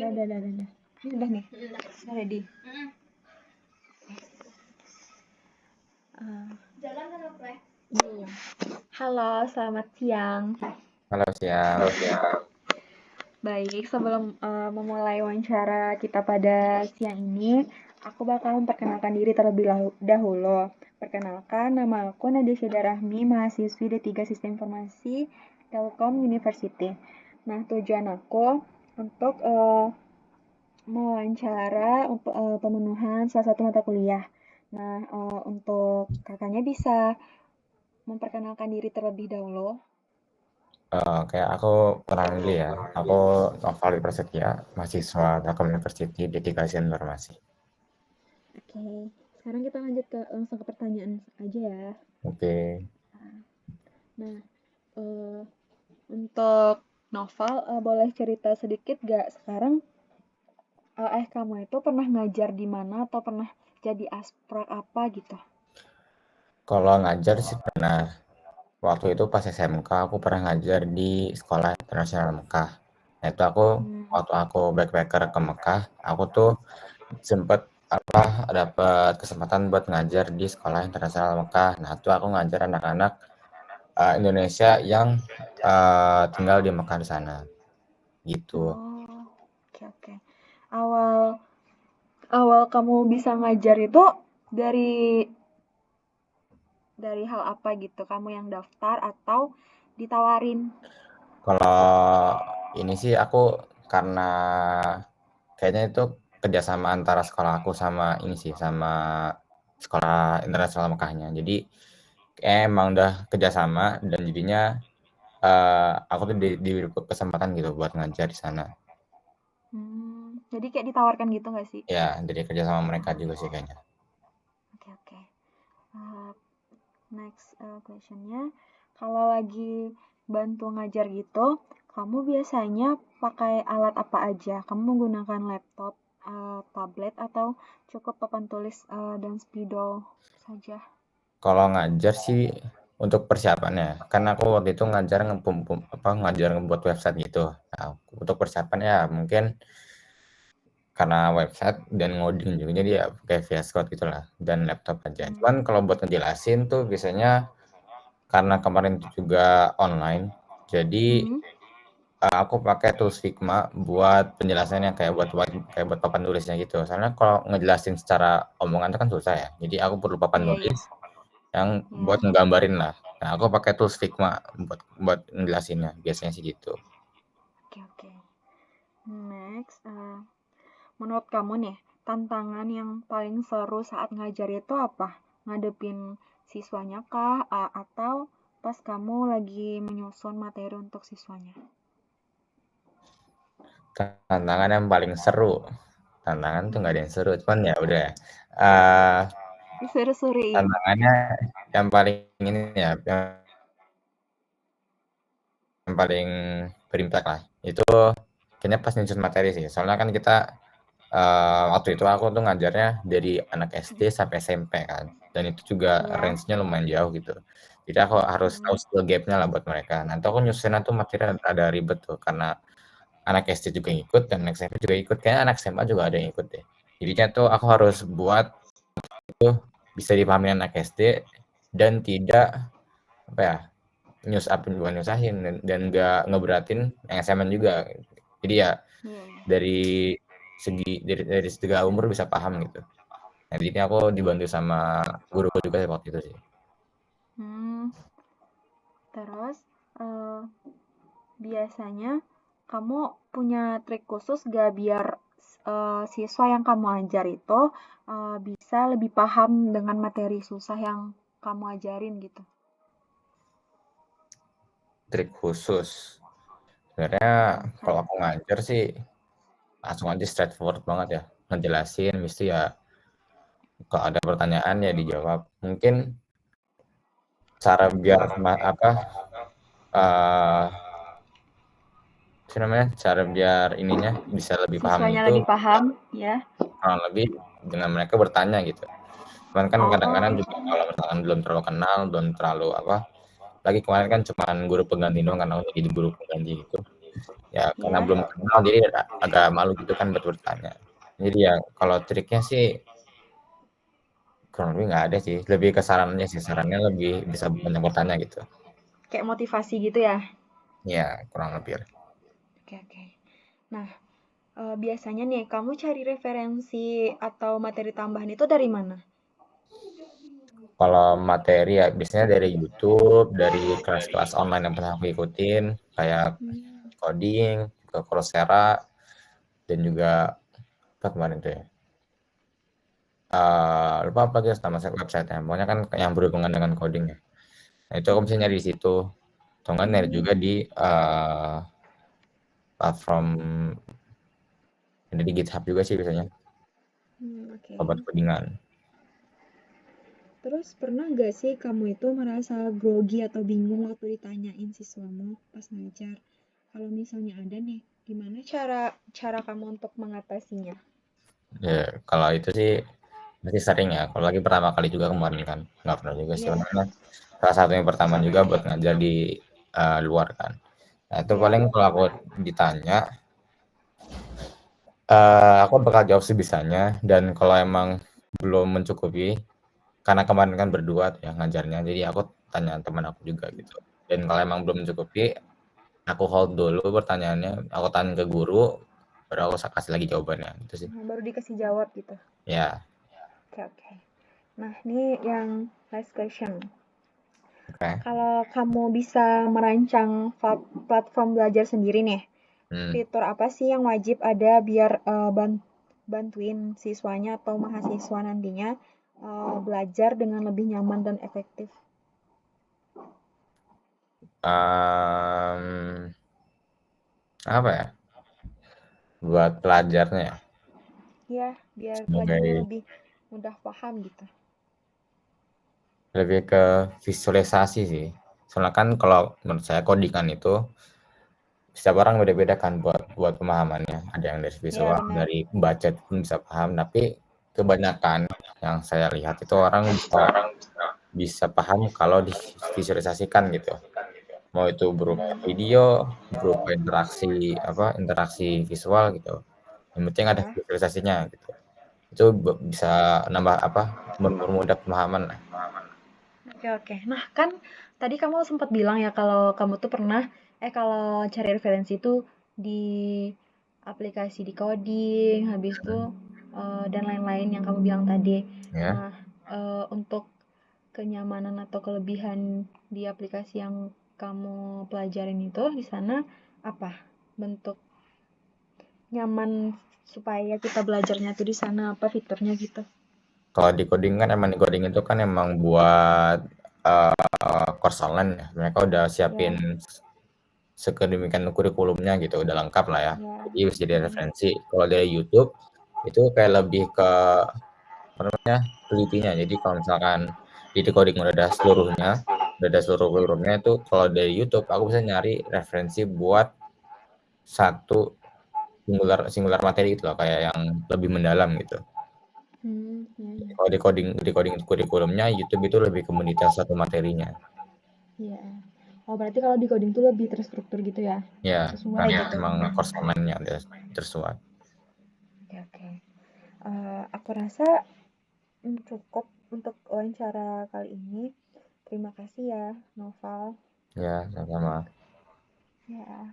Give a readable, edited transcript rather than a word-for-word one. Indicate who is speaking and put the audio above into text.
Speaker 1: Udah. Ini udah nih. Udah ready.
Speaker 2: Jalan kan Pre?
Speaker 1: Iya. Halo, selamat siang.
Speaker 3: Halo siang.
Speaker 1: Baik, sebelum memulai wawancara kita pada siang ini, aku bakal memperkenalkan diri terlebih dahulu. Perkenalkan, nama aku Nadia Syeda Rahmi, mahasiswi D3 Sistem Informasi Telkom University. Nah, tujuan aku untuk mewawancara pemenuhan salah satu mata kuliah. Nah, untuk kakaknya bisa memperkenalkan diri terlebih dahulu.
Speaker 3: Oke, aku kenalin dulu ya. Aku Noval Prasetya, mahasiswa Telkom University D3 Sistem Informasi.
Speaker 1: Oke, sekarang kita lanjut langsung ke pertanyaan aja ya.
Speaker 3: Oke.
Speaker 1: Nah, untuk Noval, boleh cerita sedikit gak sekarang kamu itu pernah ngajar di mana atau pernah jadi asprak apa gitu?
Speaker 3: Kalau ngajar sih pernah. Waktu itu pas SMK aku pernah ngajar di Sekolah Internasional Mekah. Nah, itu waktu aku backpacker ke Mekah, aku tuh sempet dapat kesempatan buat ngajar di Sekolah Internasional Mekah. Nah, itu aku ngajar anak-anak Indonesia yang tinggal di Mekah di sana. Gitu.
Speaker 1: Oh, oke. Awal kamu bisa ngajar itu dari hal apa gitu? Kamu yang daftar atau ditawarin?
Speaker 3: Kalau ini sih aku karena kayaknya itu kerjasama antara sekolah aku sama ini sih, sama Sekolah Internasional Mekahnya. Jadi emang udah kerjasama dan jadinya aku tuh diberi kesempatan gitu buat ngajar di sana.
Speaker 1: Jadi kayak ditawarkan gitu nggak sih?
Speaker 3: Ya, jadi kerjasama mereka juga sih kayaknya.
Speaker 1: Oke. Next questionnya, kalau lagi bantu ngajar gitu, kamu biasanya pakai alat apa aja? Kamu menggunakan laptop, tablet, atau cukup papan tulis dan spidol saja?
Speaker 3: Kalau ngajar sih untuk persiapannya, kan aku waktu itu ngajar ngebuat website gitu. Nah, untuk persiapannya ya mungkin karena website dan ngoding juga jadi ya kayak VS Code gitulah dan laptop aja. Cuman kalau buat ngejelasin tuh biasanya karena kemarin itu juga online, jadi aku pakai tools Figma buat penjelasannya kayak buat papan tulisnya gitu. Soalnya kalau ngejelasin secara omongan itu kan susah ya. Jadi aku perlu papan tulis yang buat nggambarin lah. Nah, aku pakai tools Figma buat ngejelasinnya. Biasanya sih gitu.
Speaker 1: Oke. Next, menurut kamu nih, tantangan yang paling seru saat ngajar itu apa? Ngadepin siswanya kah? Atau pas kamu lagi menyusun materi untuk siswanya?
Speaker 3: Tantangan yang paling seru. Tantangan tuh nggak ada yang seru, cuman ya udah.
Speaker 1: Seru-seruin.
Speaker 3: Tantangannya yang paling ini ya, yang paling berimpact lah. Itu kayaknya pas nyusun materi sih. Soalnya kan kita waktu itu aku tuh ngajarnya dari anak SD sampai SMP kan. Dan itu juga range-nya lumayan jauh gitu. Jadi aku harus tahu skill gap-nya lah buat mereka. Nanti aku nyusunnya tuh materi ada ribet tuh karena anak SD juga ikut dan anak SMP juga ikut. Kayaknya anak SMA juga ada yang ikut deh. Jadinya tuh aku harus buat itu bisa dipahami anak SD dan tidak bukan nyusahin dan nggak ngeberatin yang SMA juga. Jadi ya dari segala umur bisa paham gitu. Nah, jadi aku dibantu sama guru juga waktu itu sih.
Speaker 1: Terus biasanya kamu punya trik khusus gak biar siswa yang kamu ajar itu bisa lebih paham dengan materi susah yang kamu ajarin gitu?
Speaker 3: Trik khusus. Sebenarnya kalau aku ngajar sih langsung aja straightforward banget ya. Ngejelasin mesti ya kalau ada pertanyaan ya dijawab. Mungkin cara biar cara biar ininya bisa lebih paham
Speaker 1: Siswanya
Speaker 3: itu
Speaker 1: lebih paham ya.
Speaker 3: lebih dengan mereka bertanya gitu. Cuman kan kadang-kadang juga kalau misalkan belum terlalu kenal, belum terlalu lagi kemarin kan cuman guru pengganti doang kan aku jadi guru pengganti gitu. Ya karena
Speaker 1: Ya.
Speaker 3: belum kenal jadi agak malu gitu kan buat bertanya. Jadi ya kalau triknya sih kurang lebih nggak ada sih, lebih ke sarannya sih, sarannya lebih bisa banyak bertanya gitu.
Speaker 1: Kayak motivasi gitu ya.
Speaker 3: Ya kurang lebih.
Speaker 1: Oke, oke. Nah, biasanya nih kamu cari referensi atau materi tambahan itu dari mana?
Speaker 3: Kalau materi ya biasanya dari YouTube, dari kelas-kelas online yang pernah aku ikutin, kayak
Speaker 1: Hmm.
Speaker 3: coding, ke Coursera, dan juga apa kemarin tuh ya? Lupa apa guys nama website-nya. Pokoknya kan yang berhubungan dengan coding ya. Nah, itu aku bisa nyari di situ. Atau enggak nyari
Speaker 1: Hmm.
Speaker 3: juga di platform ada di GitHub juga sih biasanya,
Speaker 1: Oke.
Speaker 3: obat codingan.
Speaker 1: Terus pernah nggak sih kamu itu merasa grogi atau bingung waktu ditanyain siswamu pas ngajar? Kalau misalnya ada nih, gimana cara cara kamu untuk mengatasinya?
Speaker 3: Ya, kalau itu sih masih sering ya. Kalau lagi pertama kali juga kemarin kan, nggak pernah juga sih.
Speaker 1: Iya,
Speaker 3: Karena salah satu yang pertama juga buat ngajar di luar kan. Nah itu
Speaker 1: iya.
Speaker 3: paling kalau aku ditanya, aku bakal jawab sebisanya. Dan kalau emang belum mencukupi, karena kemarin kan berdua tuh ya ngajarnya, jadi aku tanya teman aku juga gitu. Dan kalau emang belum mencukupi, aku hold dulu pertanyaannya, aku tanya ke guru, baru aku kasih lagi jawabannya, gitu sih.
Speaker 1: Baru dikasih jawab gitu.
Speaker 3: Ya,
Speaker 1: Oke, oke. Nah, ini yang last question.
Speaker 3: oke.
Speaker 1: Kalau kamu bisa merancang platform belajar sendiri nih,
Speaker 3: Hmm.
Speaker 1: fitur apa sih yang wajib ada biar bantuin siswanya atau mahasiswa nantinya belajar dengan lebih nyaman dan efektif?
Speaker 3: Mmm, apa ya, buat pelajarnya ya,
Speaker 1: Ya, biar pelajarnya
Speaker 3: sebagai
Speaker 1: lebih mudah paham gitu.
Speaker 3: lebih ke visualisasi sih. Soalnya kan kalau menurut saya coding-an itu setiap orang beda-beda kan buat pemahamannya. Ada yang dari
Speaker 1: Ya,
Speaker 3: visual,
Speaker 1: benar.
Speaker 3: dari baca pun bisa paham, tapi kebanyakan yang saya lihat itu orang bisa bisa paham kalau divisualisasikan gitu. Mau itu berupa video, berupa interaksi apa, interaksi visual gitu, yang penting ada
Speaker 1: Ya.
Speaker 3: visualisasinya gitu. Itu bisa nambah apa, mempermudah pemahaman lah.
Speaker 1: Oke, oke. Nah, kan tadi kamu sempat bilang ya kalau kamu tuh pernah, kalau cari referensi itu di aplikasi di coding, habis itu dan lain-lain yang kamu bilang tadi.
Speaker 3: Ya,
Speaker 1: Nah, untuk kenyamanan atau kelebihan di aplikasi yang kamu pelajarin itu di sana apa? Bentuk nyaman supaya kita belajarnya tuh di sana apa fiturnya gitu?
Speaker 3: kalau di coding kan emang di coding itu kan emang buat course online ya, mereka udah siapin
Speaker 1: Ya,
Speaker 3: sedemikian kurikulumnya gitu, udah lengkap lah ya.
Speaker 1: ya.
Speaker 3: Jadi bisa jadi
Speaker 1: Mm.
Speaker 3: referensi. Kalau dari YouTube itu kayak lebih ke apa namanya, telitinya. Jadi kalau misalkan di decoding udah ada seluruh kurikulumnya itu kalau dari YouTube aku bisa nyari referensi buat satu singular singular materi gitu loh, kayak yang lebih mendalam gitu.
Speaker 1: Ya, ya.
Speaker 3: Kalau decoding kurikulumnya, YouTube itu lebih ke mendetail satu materinya.
Speaker 1: Iya. Oh, berarti kalau di coding tuh lebih terstruktur gitu ya?
Speaker 3: Ya,
Speaker 1: Sesuai
Speaker 3: karena
Speaker 1: gitu.
Speaker 3: emang course online-nya udah tersuat.
Speaker 1: Oke, oke. Aku rasa cukup untuk wawancara kali ini. Terima kasih ya, Noval.
Speaker 3: Ya, sama-sama.
Speaker 1: Ya.